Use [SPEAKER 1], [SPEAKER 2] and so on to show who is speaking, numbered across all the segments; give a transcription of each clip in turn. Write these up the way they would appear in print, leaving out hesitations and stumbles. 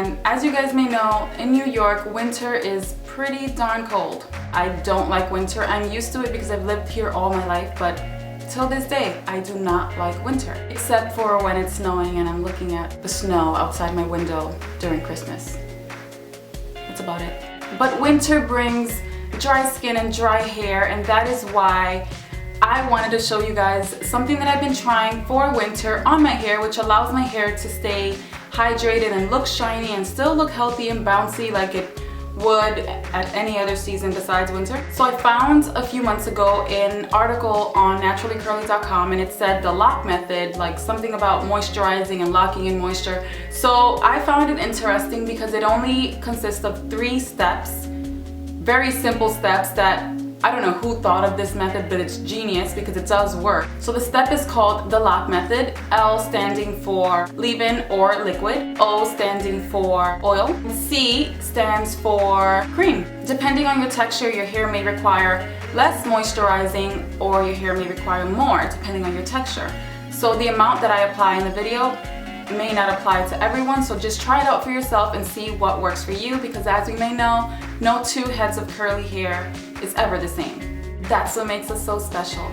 [SPEAKER 1] And as you guys may know, in New York, winter is pretty darn cold. I don't like winter. I'm used to it because I've lived here all my life, but till this day, I do not like winter. Except for when it's snowing and I'm looking at the snow outside my window during Christmas. That's about it. But winter brings dry skin and dry hair, and that is why I wanted to show you guys something that I've been trying for winter on my hair, which allows my hair to stay hydrated and look shiny and still look healthy and bouncy like it would at any other season besides winter. So I found a few months ago an article on naturallycurly.com, and it said the L.O.C method, like something about moisturizing and locking in moisture. So I found it interesting because it only consists of 3 steps, very simple steps that I don't know who thought of this method, but it's genius because it does work. So the step is called the L.O.C method, L standing for leave-in or liquid, O standing for oil, C stands for cream. Depending on your texture, your hair may require less moisturizing or your hair may require more depending on your texture. So the amount that I apply in the video may not apply to everyone, so just try it out for yourself and see what works for you, because as we may know, no 2 heads of curly hair is ever the same. That's what makes us so special.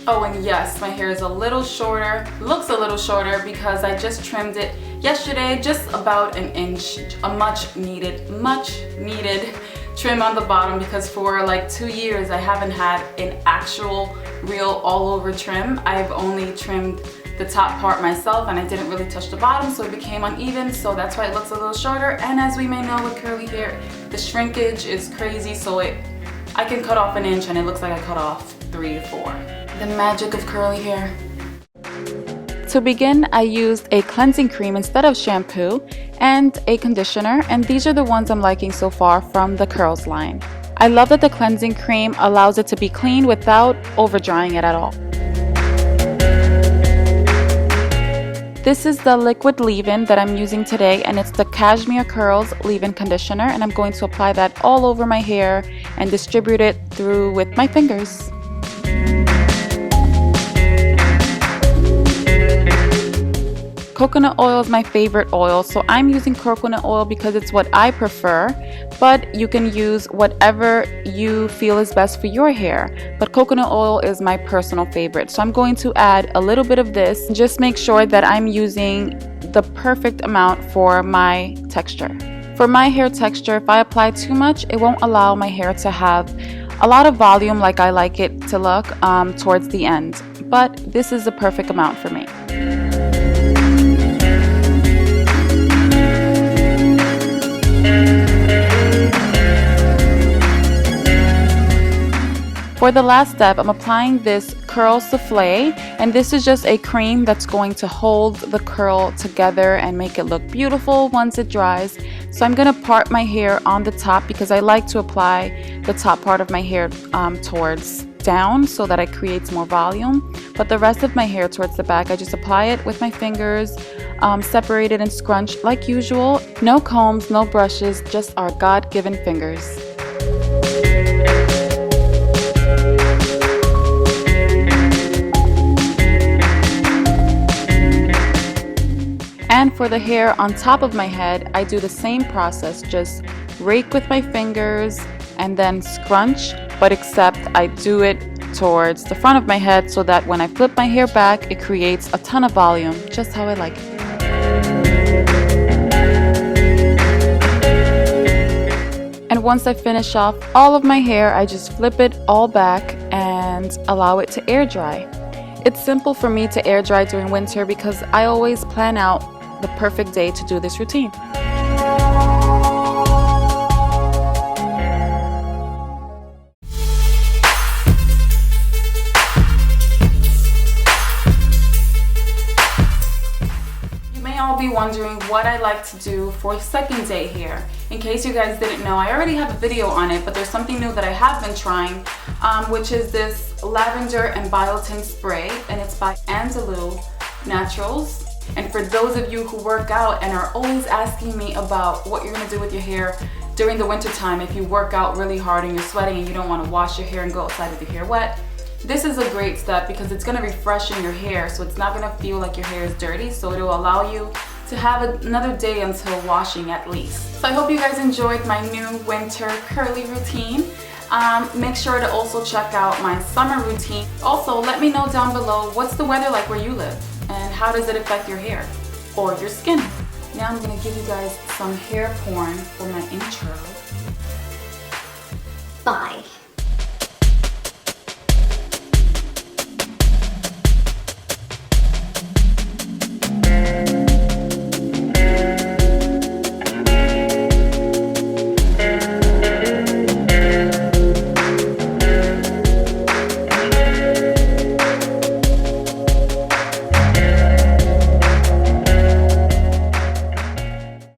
[SPEAKER 1] Oh, and yes, my hair is a little shorter, looks a little shorter because I just trimmed it yesterday, just about an inch, a much needed trim on the bottom, because for like 2 years I haven't had an actual real all over trim. I've only trimmed the top part myself and I didn't really touch the bottom, so it became uneven, so that's why it looks a little shorter. And as we may know with curly hair, the shrinkage is crazy, so I can cut off an inch and it looks like I cut off 3 to 4. The magic of curly hair. To begin, I used a cleansing cream instead of shampoo and a conditioner, and these are the ones I'm liking so far from the Curls line. I love that the cleansing cream allows it to be clean without over drying it at all. This is the liquid leave-in that I'm using today, and it's the Cashmere Curls leave-in conditioner, and I'm going to apply that all over my hair and distribute it through with my fingers. Coconut oil is my favorite oil, so I'm using coconut oil because it's what I prefer, but you can use whatever you feel is best for your hair. But coconut oil is my personal favorite, so I'm going to add a little bit of this. Just make sure that I'm using the perfect amount for my texture. For my hair texture, if I apply too much, it won't allow my hair to have a lot of volume like I like it to look towards the end. But this is the perfect amount for me. For the last step, I'm applying this curl souffle, and this is just a cream that's going to hold the curl together and make it look beautiful once it dries. So I'm going to part my hair on the top because I like to apply the top part of my hair towards down so that it creates more volume. But the rest of my hair towards the back, I just apply it with my fingers, separate it and scrunch like usual. No combs, no brushes, just our God-given fingers. And for the hair on top of my head, I do the same process, just rake with my fingers and then scrunch, but except I do it towards the front of my head so that when I flip my hair back, it creates a ton of volume, just how I like it. And once I finish off all of my hair, I just flip it all back and allow it to air dry. It's simple for me to air dry during winter because I always plan out the perfect day to do this routine. You may all be wondering what I like to do for second day hair. In case you guys didn't know, I already have a video on it, but there's something new that I have been trying, which is this Lavender and Biotin spray, and it's by Andalou Naturals. And for those of you who work out and are always asking me about what you're gonna do with your hair during the winter time, if you work out really hard and you're sweating and you don't wanna wash your hair and go outside with your hair wet, this is a great step because it's gonna refreshen your hair, so it's not gonna feel like your hair is dirty, so it'll allow you to have another day until washing at least. So I hope you guys enjoyed my new winter curly routine. Make sure to also check out my summer routine. Also, let me know down below what's the weather like where you live and how does it affect your hair or your skin. Now I'm gonna give you guys some hair porn for my intro.
[SPEAKER 2] Bye.